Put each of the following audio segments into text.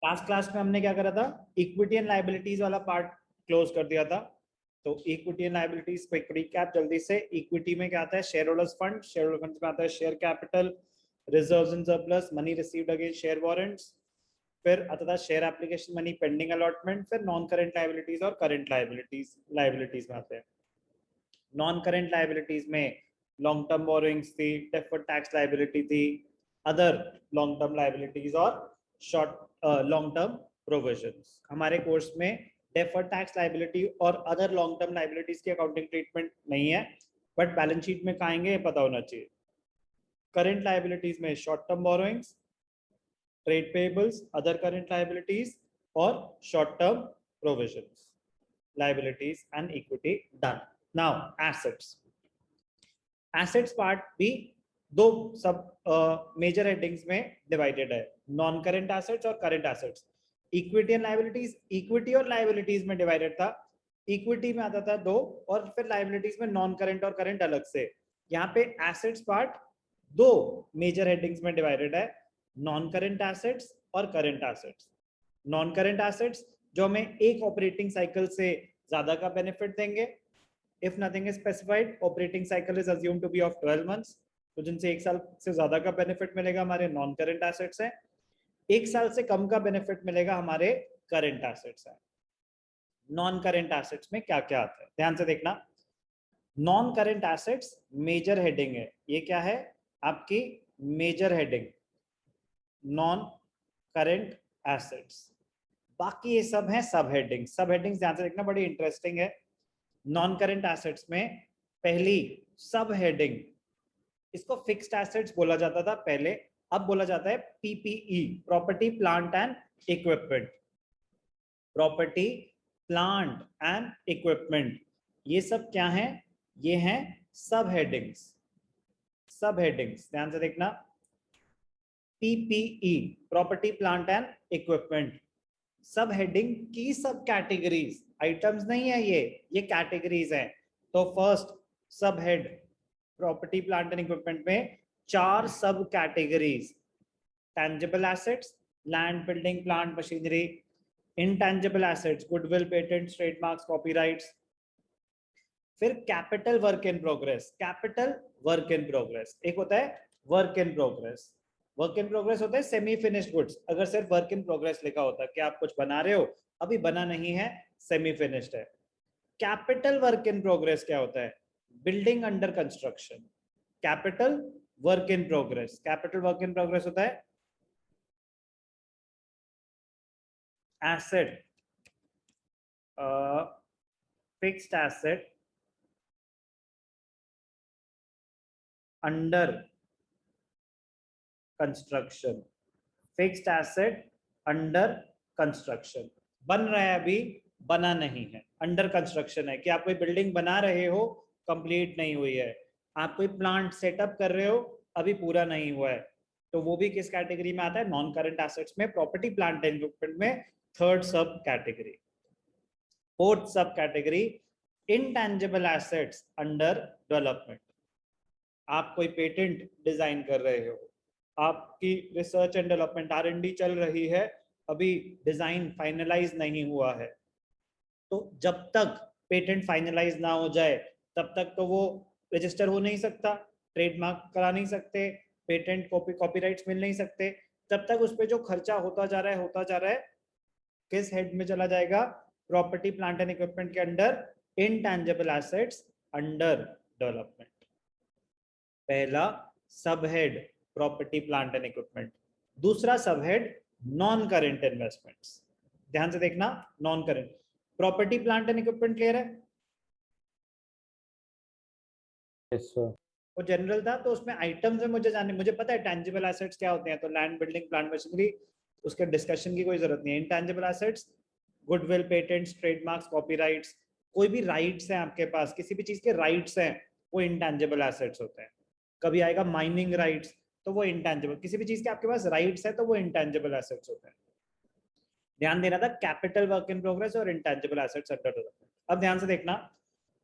Last class में हमने क्या करा था, इक्विटी एंड लाइबिलिटीज वाला पार्ट क्लोज कर दिया था। तो equity and liabilities quick recap जल्दी से। इक्विटी में क्या आता है, share holders fund, share holder fund में आता है share capital, reserves and surplus, money received against share warrants, फिर आता था share application money pending allotment, फिर नॉन करेंट लाइबिलिटीज और करेंट लाइबिलिटीज में आते हैं। नॉन करेंट लाइबिलिटीज में लॉन्ग टर्म बोरोइंग्स थी, डेफर्ड टैक्स लाइबिलिटी थी, अदर लॉन्ग टर्म लाइबिलिटीज और शॉर्ट लॉन्ग टर्म प्रोविजंस। हमारे कोर्स में डेफर्ड टैक्स लाइबिलिटी और अदर लॉन्ग टर्म लाइबिलिटीज की अकाउंटिंग ट्रीटमेंट नहीं है, बट बैलेंस शीट में कहाँ आएंगे ये पता होना चाहिए। करंट लाइबिलिटीज में short term borrowings, trade payables, other current liabilities और short term provisions, liabilities and equity done. Now assets. Assets part भी दो सब मेजर हेडिंग्स में डिवाइडेड है, नॉन करेंट एसेट्स और current assets. Equity and liabilities, equity और liabilities में divided था। Equity में आता था दो और फिर लाइबिलिटीज में नॉन करेंट और करेंट अलग से। यहाँ पे एसेट्स पार्ट दो मेजर हेडिंग्स में डिवाइडेड है, नॉन करेंट एसेट्स और current assets. Non current assets जो हमें एक ऑपरेटिंग साइकिल से ज्यादा का बेनिफिट देंगे। If nothing is specified, operating cycle is assumed to be of 12 months. तो जिनसे एक साल से ज्यादा का बेनिफिट मिलेगा हमारे नॉन करेंट एसेट्स हैं, एक साल से कम का बेनिफिट मिलेगा हमारे करेंट एसेट्स हैं। नॉन करेंट एसेट्स में क्या क्या आता है ध्यान से देखना। Non current assets major heading है, ये क्या है आपकी major heading, non current assets. बाकी ये सब है सब हेडिंग। सब हेडिंग्स ध्यान से देखना, बड़ी इंटरेस्टिंग है। नॉन करेंट एसेट्स में पहली सब हेडिंग, इसको फिक्स्ड एसेट्स बोला जाता था पहले, अब बोला जाता है PPE, property plant and equipment. Property plant and equipment, ये सब क्या है, ये हैं सब हेडिंग्स। सब हेडिंग्स ध्यान से देखना, PPE property plant and equipment, सब हेडिंग की सब कैटेगरीज, आइटम्स नहीं है ये कैटेगरीज हैं। तो first sub head property plant and equipment में 4 sub categories, tangible assets, land building plant machinery, intangible assets, goodwill patents trademarks copyrights, फिर capital work in progress. Capital work in progress, एक होता है work in progress, work in progress होता है semi finished goods. अगर सिर्फ work in progress लिखा होता कि आप कुछ बना रहे हो, अभी बना नहीं है, सेमी फिनिश्ड है। कैपिटल वर्क इन प्रोग्रेस क्या होता है, building under construction. Capital work in progress, capital work in progress होता है asset, fixed asset under construction, fixed asset under construction. बन रहा है अभी, बना नहीं है, अंडर कंस्ट्रक्शन है कि आप कोई बिल्डिंग बना रहे हो, कंप्लीट नहीं हुई है। आप कोई प्लांट सेटअप कर रहे हो, अभी पूरा नहीं हुआ है, तो वो भी किस कैटेगरी में आता है, नॉन करंट एसेट्स में, प्रॉपर्टी प्लांट एंड इक्विपमेंट में थर्ड सब कैटेगरी। फोर्थ सब category intangible assets under development. आप कोई पेटेंट डिजाइन कर रहे हो, आपकी रिसर्च एंड डेवलपमेंट R&D चल रही है, अभी डिजाइन फाइनलाइज नहीं हुआ है, तो जब तक पेटेंट फाइनलाइज ना हो जाए तब तक तो वो रजिस्टर हो नहीं सकता, ट्रेडमार्क करा नहीं सकते, पेटेंट कॉपीराइट्स मिल नहीं सकते। तब तक उस पर जो खर्चा होता जा रहा है किस हेड में चला जाएगा, प्रॉपर्टी प्लांट एंड इक्विपमेंट के under, intangible assets under development. पहला sub head property plant and equipment, दूसरा sub head non current investments. ध्यान से देखना, non current, property plant and equipment clear है? Yes sir. वो जनरल था, तो उसमें आइटम्स में मुझे पता है टैंजिबल एसेट्स क्या होते हैं, तो लैंड बिल्डिंग प्लांट मशीनरी, उसके डिस्कशन की कोई जरूरत नहीं है। Intangible assets goodwill patents trademarks copyrights, कोई भी राइट्स हैं आपके पास, किसी भी चीज के राइट्स हैं, वो इनटैंजिबल एसेट्स होते हैं। कभी आएगा माइनिंग राइट्स, तो वो इंटेंजिबल, किसी भी चीज के आपके पास राइट्स है तो वो इंटेंजिबल एसेट्स होते हैं। ध्यान देना था, कैपिटल वर्क इन प्रोग्रेस और इंटेंजिबल एसेट्स अंडर डेवलपमेंट। अब ध्यान से देखना,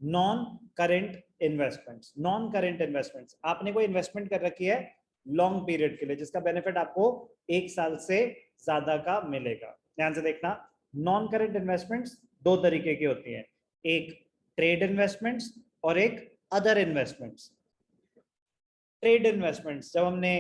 non current investments. Non current investments, आपने कोई इन्वेस्टमेंट कर रखी है लॉन्ग पीरियड के लिए जिसका बेनिफिट आपको 1 साल से ज्यादा का मिलेगा। ध्यान से देखना, नॉन करेंट इन्वेस्टमेंट्स दो तरीके की होती हैं, एक ट्रेड इन्वेस्टमेंट्स और एक अदर इन्वेस्टमेंट्स। ट्रेड इन्वेस्टमेंट्स जब हमने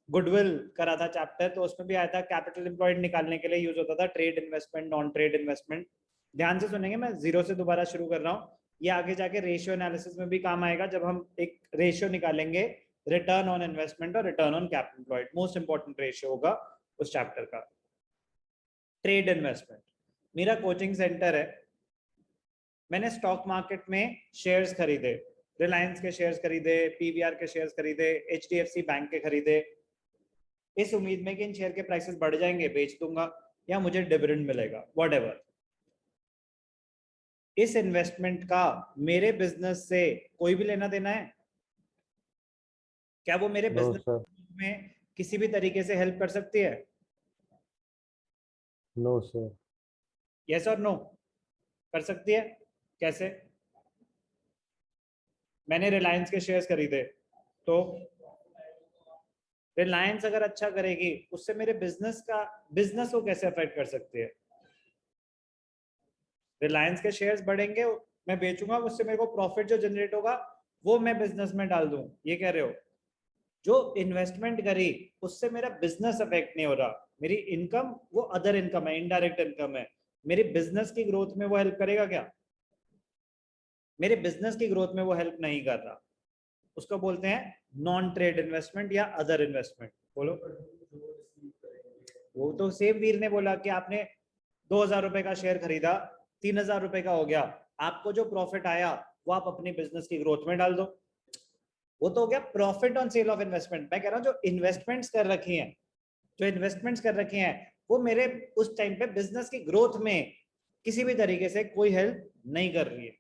गुडविल करा था चैप्टर, तो उसमें भी आया था कैपिटल एम्प्लॉयड निकालने के लिए यूज होता था trade investment, non trade investment. ध्यान से सुनेंगे, मैं जीरो से दोबारा शुरू कर रहा हूँ, ये आगे जाके रेशियो एनालिसिस में भी काम आएगा जब हम एक रेशियो निकालेंगे रिटर्न ऑन इन्वेस्टमेंट और return on capital employed, most important ratio होगा उस चैप्टर का। ट्रेड इन्वेस्टमेंट, मेरा कोचिंग सेंटर है, मैंने स्टॉक मार्केट में शेयर्स खरीदे, रिलायंस के शेयर्स खरीदे, पीवीआर के शेयर्स खरीदे, एचडीएफसी बैंक के खरीदे, इस उम्मीद में कि इन शेयर के प्राइसेस बढ़ जाएंगे, बेच दूंगा या मुझे डिविडेंड मिलेगा, व्हाटएवर। इस इन्वेस्टमेंट का मेरे बिजनेस से कोई भी लेना देना है? क्या वो मेरे नो बिजनेस सर, में किसी भी तरीके से हेल्प कर सकती है? नो सर, यस और नो? कर सकती है? कैसे? मैंने रिलायंस के शेयर्स खरीदे, तो रिलायंस अगर अच्छा करेगी उससे मेरे बिजनेस को कैसे अफेक्ट कर सकती है? रिलायंस के शेयर्स बढ़ेंगे, मैं बेचूंगा, उससे मेरे को प्रॉफिट जो जनरेट होगा वो मैं बिजनेस में डाल दूं, ये कह रहे हो? जो इन्वेस्टमेंट करी उससे मेरा बिजनेस अफेक्ट नहीं हो रहा, मेरी इनकम वो अदर इनकम है, इनडायरेक्ट इनकम है, मेरी बिजनेस की ग्रोथ में वो हेल्प करेगा क्या? मेरे बिजनेस की ग्रोथ में वो हेल्प नहीं कर रहा, उसको बोलते हैं नॉन ट्रेड इन्वेस्टमेंट या अदर इन्वेस्टमेंट। बोलो। वो तो सेम वीर ने बोला कि आपने 2,000 रुपए का शेयर खरीदा, 3,000 रुपए का हो गया, आपको जो प्रॉफिट आया वो आप अपनी बिजनेस की ग्रोथ में डाल दो, वो तो हो गया profit on sale of investment. मैं कह रहा हूँ जो इन्वेस्टमेंट्स कर रखी हैं, जो इन्वेस्टमेंट्स कर रखी हैं वो मेरे उस टाइम पे बिजनेस की ग्रोथ में किसी भी तरीके से कोई हेल्प नहीं कर रही है।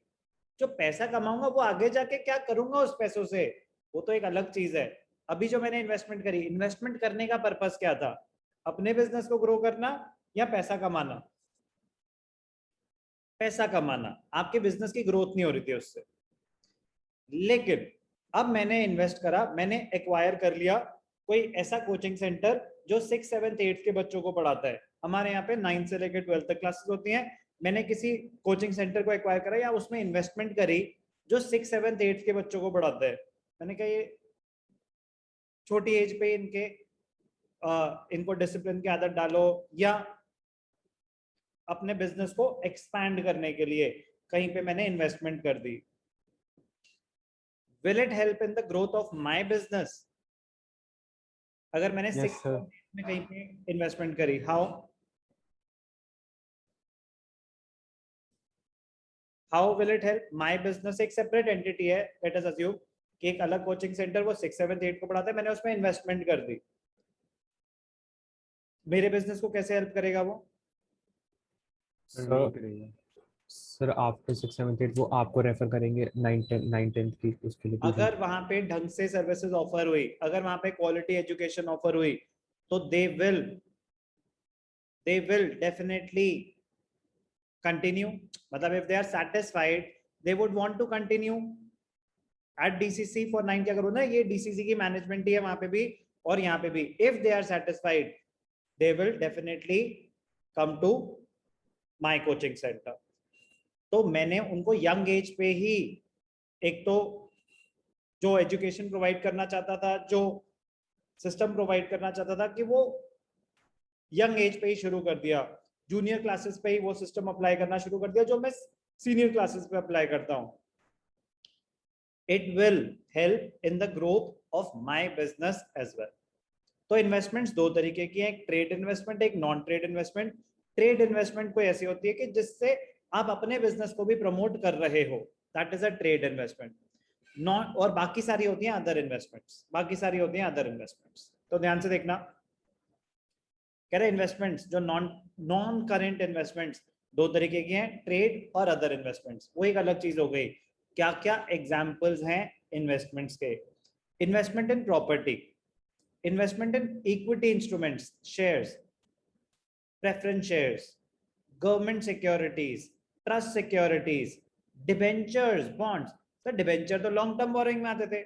जो पैसा कमाऊंगा वो आगे जाके क्या करूंगा उस पैसों से, वो तो एक अलग चीज है। अभी जो मैंने इन्वेस्टमेंट करी, इन्वेस्टमेंट करने का पर्पस क्या था? अपने बिजनेस को ग्रो करना या पैसा कमाना? पैसा कमाना। आपके बिजनेस की ग्रोथ नहीं हो रही थी उससे। लेकिन अब मैंने इन्वेस्ट करा, मैंने एक्वायर कर लिया कोई ऐसा कोचिंग सेंटर जो 6, 7, 8 के बच्चों को पढ़ाता है। हमारे यहाँ पे 9 से लेकर 12 तक क्लासेस होती हैं। मैंने किसी कोचिंग सेंटर को एक्वायर करा या उसमें इन्वेस्टमेंट करी जो 6, 7, 8 के बच्चों को पढ़ाता है। मैंने कहा ये छोटी एज पे इनको डिसिप्लिन की आदत डालो या अपने बिजनेस को एक्सपैंड करने के लिए कहीं पे मैंने इन्वेस्टमेंट कर दी। Will it help in the growth of my business? अगर मैंने यस 6 सर, में कहीं पे इन्वेस्टमेंट करी, how will it help my business? एक सेपरेट एंटिटी है, लेट अस अज्यूम कि एक अलग कोचिंग सेंटर वो 6, 7, 8 को पढ़ाता है, मैंने उसमें इन्वेस्टमेंट कर दी, मेरे बिजनेस को कैसे हेल्प करेगा वो? सर सर आफ्टर 6, 7, 8 वो आपको रेफर करेंगे 9, 10 की उसके लिए ट्यूशन। अगर वहां पे ढंग से सर्विसेज ऑफर हुई, अगर वहां पे क्वालिटी एजुकेशन ऑफर हुई, तो दे विल डेफिनेटली कंटिन्यू। मतलब if they are satisfied, they would want to continue at DCC for 9। क्या करो ना, ये डीसीसी की मैनेजमेंट ही है वहां पे भी और यहाँ पे भी। If they are satisfied, they will definitely come to my coaching centre. तो मैंने उनको यंग एज पे ही, एक तो जो एजुकेशन प्रोवाइड करना चाहता था, जो सिस्टम प्रोवाइड करना चाहता था, कि वो यंग एज पे ही शुरू कर दिया, जूनियर क्लासेस पे ही वो सिस्टम अप्लाई करना शुरू कर दिया जो मैं सीनियर क्लासेस पे अप्लाई करता हूँ। It will help in the growth of my business as well. तो इन्वेस्टमेंट्स दो तरीके की हैं, एक ट्रेड इन्वेस्टमेंट, एक non trade investment. Trade investment कोई ऐसी होती है कि जिससे आप अपने बिजनेस को भी प्रमोट कर रहे हो, that is a trade investment. Non, और बाकी सारी होती हैं अदर इन्वेस्टमेंट्स, बाकी सारी होती हैं अदर इन्वेस्टमेंट्स। तो ध्यान से देखना, कह रहे इन्वेस्टमेंट्स जो नॉन नॉन करेंट इन्वेस्टमेंट्स दो तरीके की हैं, ट्रेड और अदर इन्वेस्टमेंट्स, वो एक अलग चीज हो गई। क्या क्या एग्जाम्पल्स हैं इन्वेस्टमेंट्स के? Investment in property, investment in equity instruments, shares, preference shares, government securities, trust securities, debentures, bonds, तो डिबेंचर तो लॉन्ग टर्म बोरोइंग में आते थे।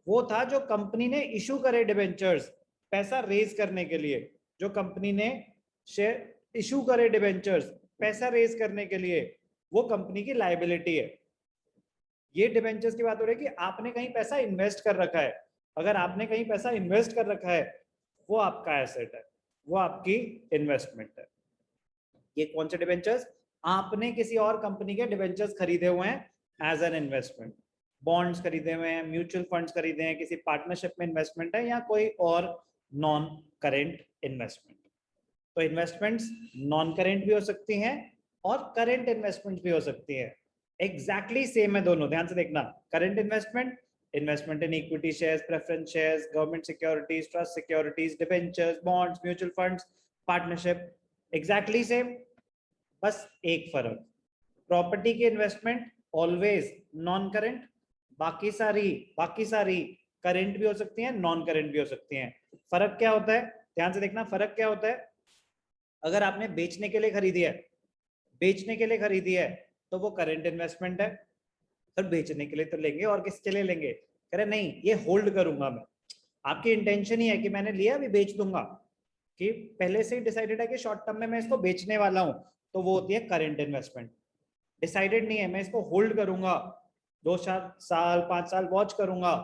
वो था जो कंपनी ने इशू करे डिबेंचर्स पैसा रेज करने के लिए, जो कंपनी ने शेयर इशू करे डिबेंचर्स पैसा रेज करने के लिए, वो कंपनी की लायबिलिटी है। ये डिबेंचर्स की बात हो रही है कि आपने कहीं पैसा इन्वेस्ट कर रखा है, अगर आपने कहीं पैसा इन्वेस्ट कर रखा है वो आपका एसेट है, वो आपकी इन्वेस्टमेंट है। ये कौन से डिबेंचर्स? आपने किसी और कंपनी के डिबेंचर्स खरीदे हुए हैं एज एन इन्वेस्टमेंट, बॉन्ड्स खरीदे हुए हैं, म्यूचुअल फंड्स खरीदे हैं, किसी पार्टनरशिप में इन्वेस्टमेंट है, या कोई और नॉन करेंट इन्वेस्टमेंट। तो इन्वेस्टमेंट्स नॉन करेंट भी हो सकती हैं और करेंट इन्वेस्टमेंट्स भी हो सकती हैं। एग्जैक्टली सेम है दोनों, ध्यान से देखना। Current investment, investment in equity shares, preference shares, government securities, trust securities, debentures, bonds, mutual funds, partnership, exactly same. बस एक फर्क, प्रॉपर्टी की इन्वेस्टमेंट ऑलवेज नॉन करेंट, बाकी सारी करेंट भी हो सकती हैं, नॉन करेंट भी हो सकती हैं। फर्क क्या होता है? ध्यान से देखना, फर्क क्या होता है। अगर आपने बेचने के लिए खरीदी है, बेचने के लिए खरीदी है तो वो करंट इन्वेस्टमेंट है। सर बेचने के लिए तो लेंगे, और किसके लिए लेंगे? कह रहे नहीं, ये होल्ड करूंगा मैं। आपकी इंटेंशन ही है कि मैंने लिया अभी बेच दूंगा, कि पहले से ही डिसाइडेड है कि शॉर्ट टर्म में मैं इसको बेचने वाला हूं, तो वो होती है करंट इन्वेस्टमेंट। डिसाइडेड नहीं है, मैं इसको होल्ड करूंगा, 2 साल 5 साल वॉच करूंगा,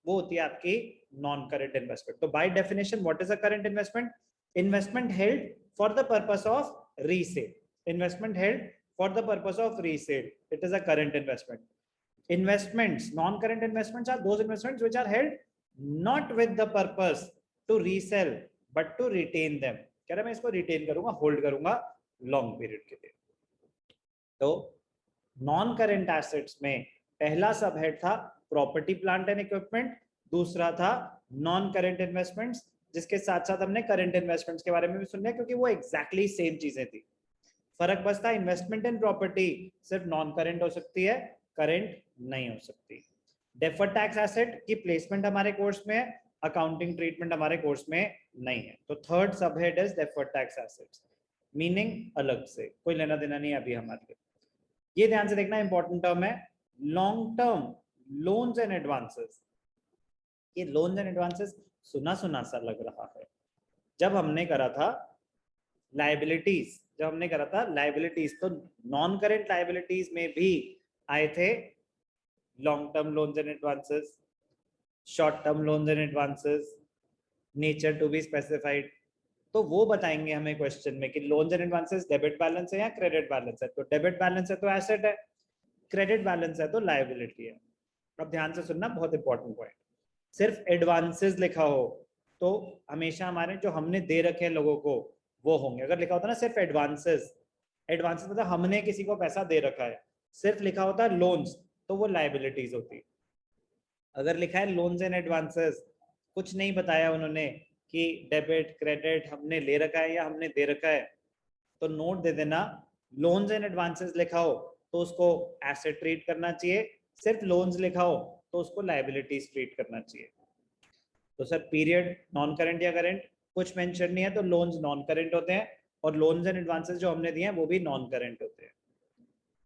वो होती है आपकी नॉन करंट इन्वेस्टमेंट। तो by definition what is a current investment? Investment held for the purpose of resale, investment held for the purpose of resale, it is a current investment. Investments, non-current investments are those investments which are held not with the purpose to resell but to retain them। कह रहा मैं इसको retain करूंगा, hold करूंगा long period के लिए। तो non current assets में पहला सब हेड था प्रॉपर्टी प्लांट एंड इक्विपमेंट, दूसरा था नॉन करेंट इन्वेस्टमेंट्स, जिसके साथ साथ हमने करंट इन्वेस्टमेंट्स के बारे में भी सुन लिया, क्योंकि वो एग्जैक्टली सेम चीजें थी। फर्क बस था, इन्वेस्टमेंट इन प्रॉपर्टी सिर्फ नॉन करेंट हो सकती है, करेंट नहीं हो सकती। डेफर्ड टैक्स एसेट की प्लेसमेंट हमारे कोर्स में है, अकाउंटिंग ट्रीटमेंट हमारे कोर्स में नहीं है। तो थर्ड सब head is deferred tax assets, meaning अलग से, कोई लेना देना नहीं अभी हमारे लिए। ये ध्यान से देखना, इंपॉर्टेंट टर्म है long term loans and advances. ये लोन्स एंड एडवांसेस सुना सुना सा लग रहा है। जब हमने करा था लाइबिलिटीज, जब हमने करा था लाइबिलिटीज, तो नॉन करेंट लाइबिलिटीज में भी आए थे long term loans and advances, short term loans and advances, nature to be specified. तो वो बताएंगे हमें क्वेश्चन में कि loans and advances debit balance है या क्रेडिट बैलेंस है। तो डेबिट बैलेंस है तो एसेट है, क्रेडिट बैलेंस है तो लायबिलिटी है। अब ध्यान से सुनना, बहुत इंपॉर्टेंट पॉइंट। सिर्फ एडवांसेस लिखा हो तो हमेशा हमारे जो हमने दे रखे हैं लोगों को वो होंगे। अगर लिखा होता ना सिर्फ एडवांसेस, एडवांसेस मतलब हमने किसी को पैसा दे रखा है, सिर्फ लिखा होता है लोन्स तो वो लायबिलिटीज होती। अगर लिखा है लोन्स एंड एडवांसेस, कुछ नहीं बताया उन्होंने कि डेबिट क्रेडिट हमने ले रखा है या हमने दे रखा है, तो नोट दे देना, लोन्स एंड एडवांसेस लिखा हो तो उसको एसेट ट्रीट करना चाहिए, सिर्फ लोन्स लिखा हो तो उसको लायबिलिटीज ट्रीट करना चाहिए। तो सर पीरियड नॉन करेंट या करेंट, कुछ मेंशन नहीं है, तो लोन्स नॉन करेंट होते हैं, और लोन्स एंड एडवांसेस जो हमने दिए हैं वो भी नॉन करेंट होते हैं।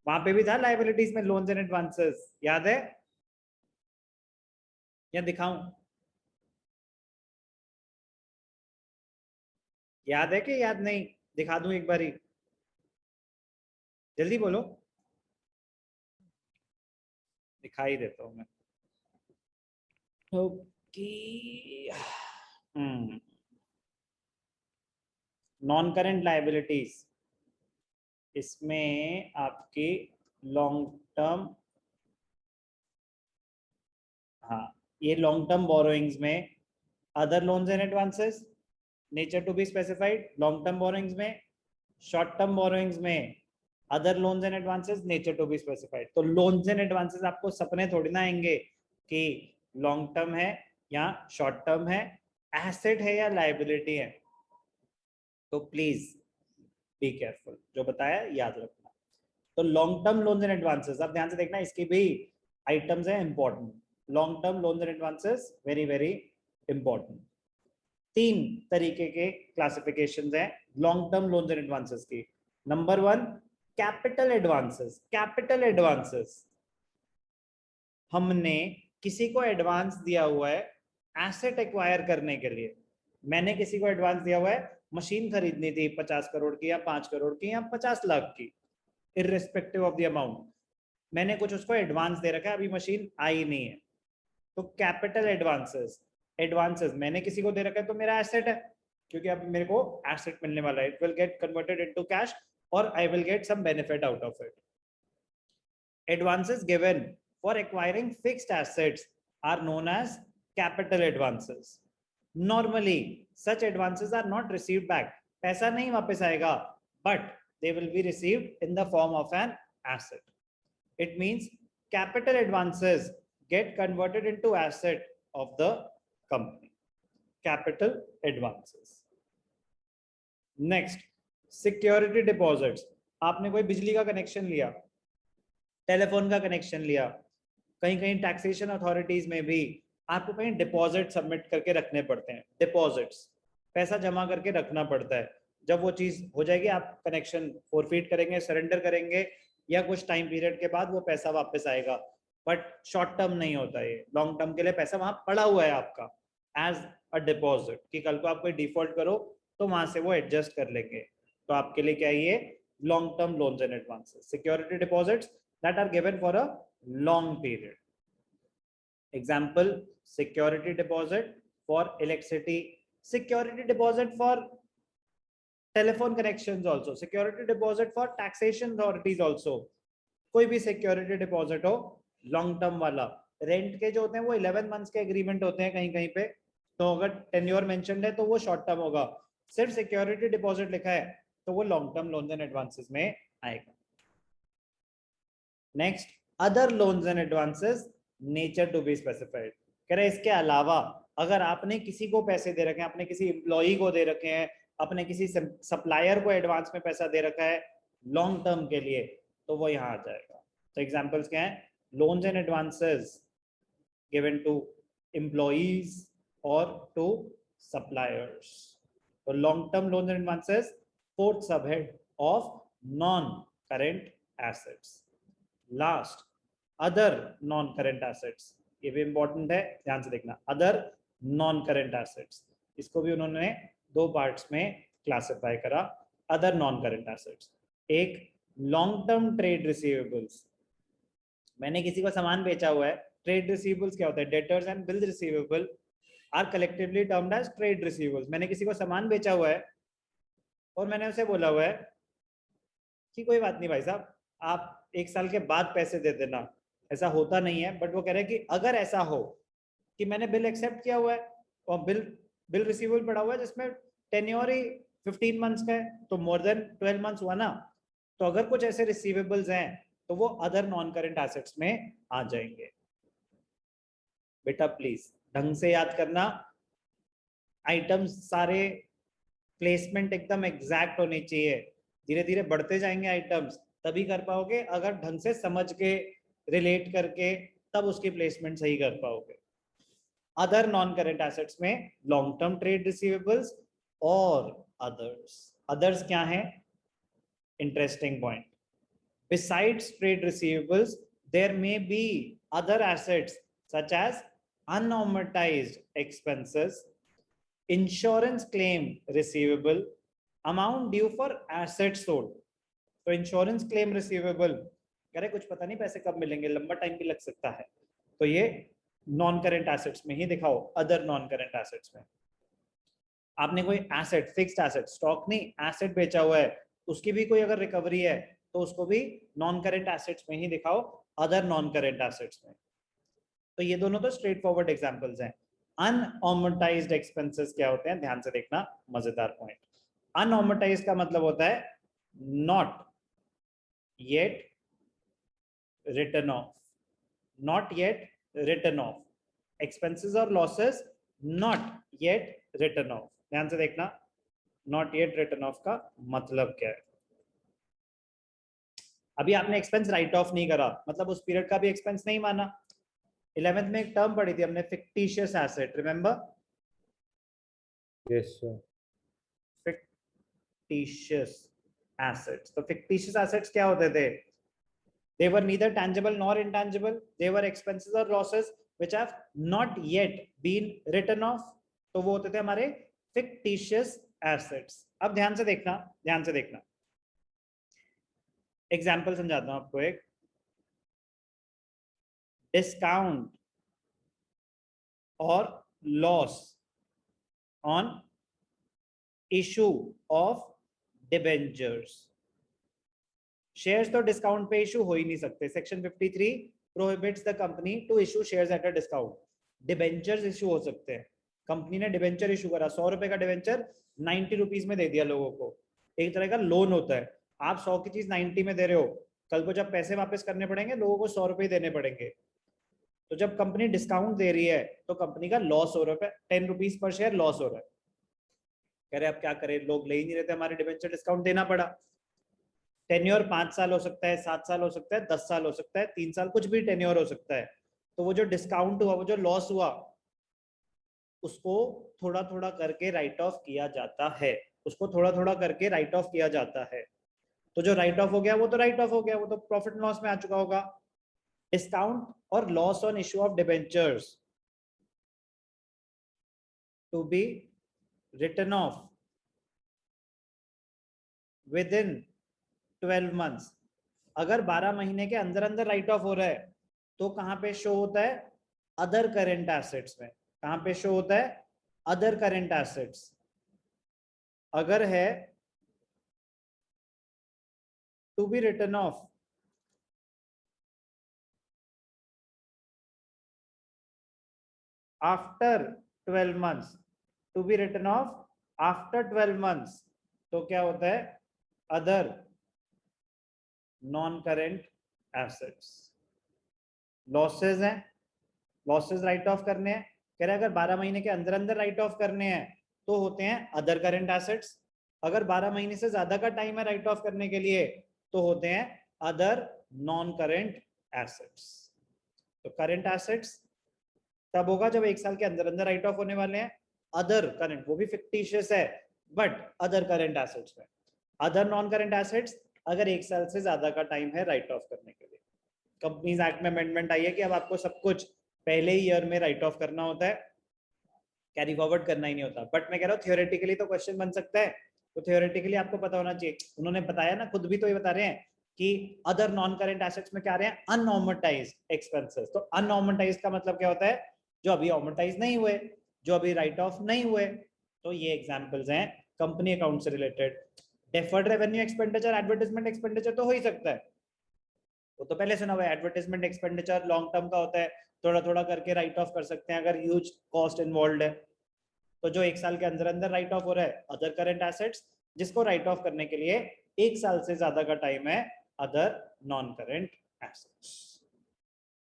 वहां पे भी था लायबिलिटीज में लोन्स एंड एडवांसेस, याद है या दिखाऊं? याद है कि याद नहीं? दिखा दूं एक बारी, जल्दी बोलो, दिखाई देता हूं मैं। ओके, नॉन करेंट लायबिलिटीज, इसमें आपकी लॉन्ग टर्म, हाँ ये लॉन्ग टर्म बोरोइंग्स में other loans and advances, nature to be specified long term borrowings में, शॉर्ट टर्म बोरोइंग्स में other loans and advances, nature to be specified. तो loans and advances आपको सपने थोड़ी ना आएंगे कि लॉन्ग टर्म है या शॉर्ट टर्म है, एसेट है या लायबिलिटी है। तो प्लीज बी केयरफुल, जो बताया याद रखना। तो long term loans and advances, अब ध्यान से देखना, इसकी भी आइटम्स है important. Long term loans and advances very very important. 3 तरीके के क्लासिफिकेशन हैं long term loans and advances की। नंबर 1 कैपिटल एडवांसेस हमने किसी को एडवांस दिया हुआ है एसेट एक्वायर करने के लिए। मैंने किसी को एडवांस दिया हुआ है, मशीन खरीदनी थी 50 करोड़ की या 5 करोड़ की या 50 लाख की, इररिस्पेक्टिव ऑफ द अमाउंट, मैंने कुछ उसको एडवांस दे रखा है, अभी मशीन आई नहीं है। तो कैपिटल एडवांसेस मैंने किसी को दे रखा है तो मेरा एसेट है, क्योंकि अब मेरे को एसेट मिलने वाला है, it will get converted into cash और I will get some benefit out of it. Advances given for acquiring fixed assets are known as capital advances. Normally, such advances are not received back. पैसा नहीं वापस आएगा, but they will be received in the form of an asset. It means capital advances get converted into asset of the company. Capital advances. Next, security deposits. आपने कोई बिजली का connection लिया, telephone का कनेक्शन लिया, कहीं कहीं टैक्सेशन अथॉरिटीज में भी आपको कहीं डिपॉजिट सबमिट करके रखने पड़ते हैं, डिपॉजिट्स पैसा जमा करके रखना पड़ता है। जब वो चीज हो जाएगी आप कनेक्शन फोरफीट करेंगे, सरेंडर करेंगे, या कुछ टाइम पीरियड के बाद वो पैसा वापस आएगा, बट शॉर्ट टर्म नहीं होता, ये लॉन्ग टर्म के लिए पैसा वहां पड़ा हुआ है आपका एज अ डिपॉजिट, कि कल को आप कोई डिफॉल्ट करो तो वहां से वो एडजस्ट कर लेंगे। तो आपके लिए क्या है ये long term loans and advances, security deposits that are given for a long period. Example, security deposit for electricity, security deposit for telephone connections also, security deposit for taxation authorities also. कोई भी security deposit हो long term वाला, rent के जो होते हैं वो 11 months के agreement होते हैं कहीं कहीं पे, तो अगर tenure mentioned है तो वो short term होगा, सिर्फ security deposit लिखा है तो वो long term loans and advances में आएगा। Next, other loans and advances, nature to be specified. कह रहे इसके अलावा अगर आपने किसी को पैसे दे रखे हैं, आपने किसी एम्प्लॉई को दे रखे हैं, अपने किसी सप्लायर को एडवांस में पैसा दे रखा है लॉन्ग टर्म के लिए, तो वो यहाँ आ जाएगा। तो एग्जांपल्स क्या हैं, loans and advances given to employees और टू सप्लायर्स। तो long term loans and advances, fourth subhead of non current assets. Last, other non current assets, ये भी इंपॉर्टेंट है, ध्यान से देखना, अदर नॉन करेंट एसेट्स, इसको भी उन्होंने दो पार्ट्स में क्लासिफाई करा। अदर नॉन करेंट एसेट्स, एक लॉन्ग टर्म ट्रेड रिसीवेबल्स, मैंने किसी को सामान बेचा हुआ है, ट्रेड रिसीवेबल्स क्या होता है, debtors and bills receivable are collectively termed as trade receivables. मैंने किसी को सामान बेचा हुआ है और मैंने उसे बोला हुआ है कि कोई बात नहीं भाई साहब, आप 1 साल के बाद पैसे दे देना, ऐसा होता नहीं है, बट वो कह रहे हैं कि अगर ऐसा हो कि मैंने बिल एक्सेप्ट किया हुआ है और बिल रिसीवेबल पड़ा हुआ है जिसमें टेन्योर ही 15 मंथ्स का है, तो मोर देन 12 मंथ्स हुआ ना, तो अगर कुछ ऐसे रिसीवेबल्स हैं तो वो अदर नॉन करेंट एसेट्स में आ जाएंगे। बेटा प्लीज ढंग से याद करना, आइटम्स सारे प्लेसमेंट एकदम एग्जैक्ट होनी चाहिए, धीरे धीरे बढ़ते जाएंगे आइटम्स, तभी कर पाओगे, अगर ढंग से समझ के रिलेट करके तब उसकी प्लेसमेंट सही कर पाओगे। अदर नॉन करेंट एसेट्स में लॉन्ग टर्म ट्रेड रिसीवेबल्स और अदर्स क्या है, interesting point, besides trade receivables there may be other assets such as unamortized expenses, insurance claim receivable, amount due for asset sold. तो insurance claim receivable, कह रहे कुछ पता नहीं पैसे कब मिलेंगे, लंबा टाइम भी लग सकता है, तो ये नॉन करेंट एसेट्स में ही दिखाओ, अदर नॉन करेंट एसेट्स में। आपने कोई एसेट, फिक्स्ड एसेट, स्टॉक नहीं, एसेट बेचा हुआ है, उसकी भी कोई अगर रिकवरी है तो उसको भी नॉन करेंट एसेट्स में ही दिखाओ, अदर नॉन करेंट एसेट्स में। तो ये दोनों तो स्ट्रेट फॉरवर्ड एग्जांपल्स हैं। अनअमोर्टाइज्ड एक्सपेंसेस क्या होते हैं, ध्यान से देखना, मजेदार पॉइंट। अनअमोर्टाइज्ड का मतलब होता है not yet written off, not yet written off, expenses or losses not yet written off। ध्यान से देखना, not yet written off का मतलब क्या है। अभी आपने एक्सपेंस राइट ऑफ नहीं करा, मतलब उस पीरियड का भी एक्सपेंस नहीं माना। 11th में एक टर्म पढ़ी थी हमने, fictitious asset, remember? Yes sir. Fictitious assets. तो fictitious assets क्या होते थे? They were neither tangible nor intangible. They were expenses or losses which have not yet been written off. तो वो होते थे हमारे fictitious assets. अब ध्यान से देखना एग्जाम्पल समझाता हूं आपको एक. डिस्काउंट और loss on issue of debentures. Shares तो डिस्काउंट पे इशू हो ही नहीं सकते. Section 53 prohibits the company to issue shares at a discount. Debentures issue हो सकते हैं. कंपनी ने डिबेंचर इशू करा, 100 रुपए का डिबेंचर 90 रुपीज में दे दिया लोगों को. एक तरह का लोन होता है. आप 100 की चीज 90 में दे रहे हो, कल को जब पैसे वापस करने पड़ेंगे लोगों को 100 रुपए देने पड़ेंगे. तो जब कंपनी डिस्काउंट दे रही है तो कंपनी का लॉस हो रहा है, 10 रुपीज पर शेयर लॉस हो रहा है. कह रहे अब क्या करें, लोग ले ही नहीं रहते हमारे डिबेंचर, डिस्काउंट देना पड़ा. टेन्योर 5 साल हो सकता है, 7 साल हो सकता है, 10 साल हो सकता है, 3 साल, कुछ भी टेन्योर हो सकता है. तो वो जो डिस्काउंट हुआ, वो जो लॉस हुआ, उसको थोड़ा थोड़ा करके राइट ऑफ किया जाता है. उसको थोड़ा थोड़ा करके राइट ऑफ किया जाता है. तो जो राइट ऑफ हो गया वो तो राइट ऑफ हो गया, वो तो प्रॉफिट लॉस में आ चुका होगा. डिस्काउंट और loss on issue of debentures to be written off within 12 months. अगर 12 महीने के अंदर अंदर राइट ऑफ हो रहा है तो कहां पे शो होता है? अदर करेंट एसेट्स में. कहां पे शो होता है? Other current assets. अगर है to be written off after 12 months, to be written off after 12 months, तो क्या होता है? Other non current assets. Losses हैं, लॉसेज राइट ऑफ करने हैं. कह रहे अगर 12 महीने के अंदर अंदर राइट ऑफ करने हैं तो होते हैं अदर करेंट एसेट्स. अगर 12 महीने से ज्यादा का टाइम है राइट ऑफ करने के लिए तो होते हैं अदर नॉन करेंट एसेट्स. तो करेंट एसेट्स तब होगा जब 1 साल के अंदर अंदर राइट ऑफ होने वाले हैं. अदर करेंट, वो भी फिक्टिशियस है बट अदर करेंट एसेट्स में. अदर नॉन करेंट एसेट्स अगर 1 साल से ज्यादा का टाइम है राइट ऑफ करने के लिए. कंपनीज एक्ट में अमेंडमेंट आई है कि अब आपको सब कुछ पहले ही ईयर में राइट ऑफ करना होता है, कैरी फॉरवर्ड करना ही नहीं होता. बट मैं कह रहा हूँ थियोरेटिकली तो क्वेश्चन बन सकता है. तो थियोरेटिकली आपको पता होना चाहिए. उन्होंने बताया ना, खुद भी तो ये बता रहे हैं कि अदर नॉन करेंट एसेट्स में क्या आ रहे हैं? अनऑर्मेटाइज्ड एक्सपेंसेस. तो अनऑर्मेटाइज्ड का मतलब क्या होता है? जो अभी ऑर्मेटाइज नहीं हुए, जो अभी राइट ऑफ नहीं हुए. तो ये एग्जांपल्स हैं कंपनी अकाउंट से related. Deferred revenue expenditure, advertisement expenditure तो हो ही सकता है, वो तो पहले सुना हुआ है. एडवर्टाइजमेंट एक्सपेंडिचर लॉन्ग टर्म का होता है, थोड़ा थोड़ा करके राइट ऑफ कर सकते हैं अगर ह्यूज कॉस्ट इन्वॉल्व है. तो जो 1 साल के अंदर अंदर राइट ऑफ हो रहा है अदर करेंट एसेट्स, जिसको राइट ऑफ करने के लिए 1 साल से ज्यादा का टाइम है अदर नॉन करेंट एसेट्स.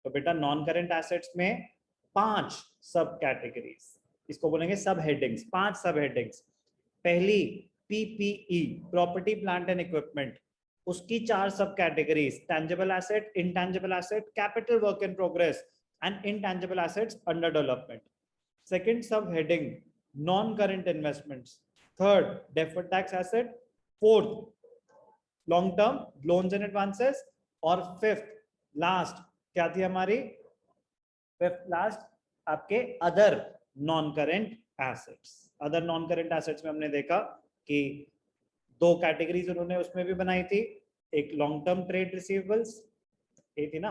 तो बेटा नॉन करेंट एसेट्स में 5 सब कैटेगरीज, इसको बोलेंगे सब हेडिंग्स. 5 sub headings. पहली PPE, property plant and equipment, उसकी 4 sub categories: tangible asset, intangible asset, capital work in progress and intangible assets under development. Second sub heading non current investments. Third deferred tax asset. Fourth long term loans and advances. और fifth last क्या थी हमारी? Fifth last आपके other non current assets. Other non current assets में हमने देखा कि 2 categories उन्होंने उसमें भी बनाई थी. एक लॉन्ग टर्म ट्रेड रिसीवेबल्स, ये थी ना,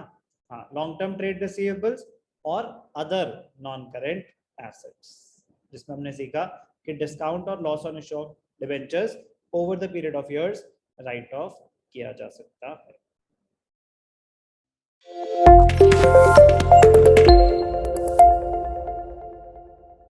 हाँ, लॉन्ग टर्म ट्रेड रिसीवेबल्स, और अदर नॉन करेंट एसेट्स, जिसमें हमने सीखा कि डिस्काउंट और loss on issue of debentures over the period of years right of किया जा सकता है.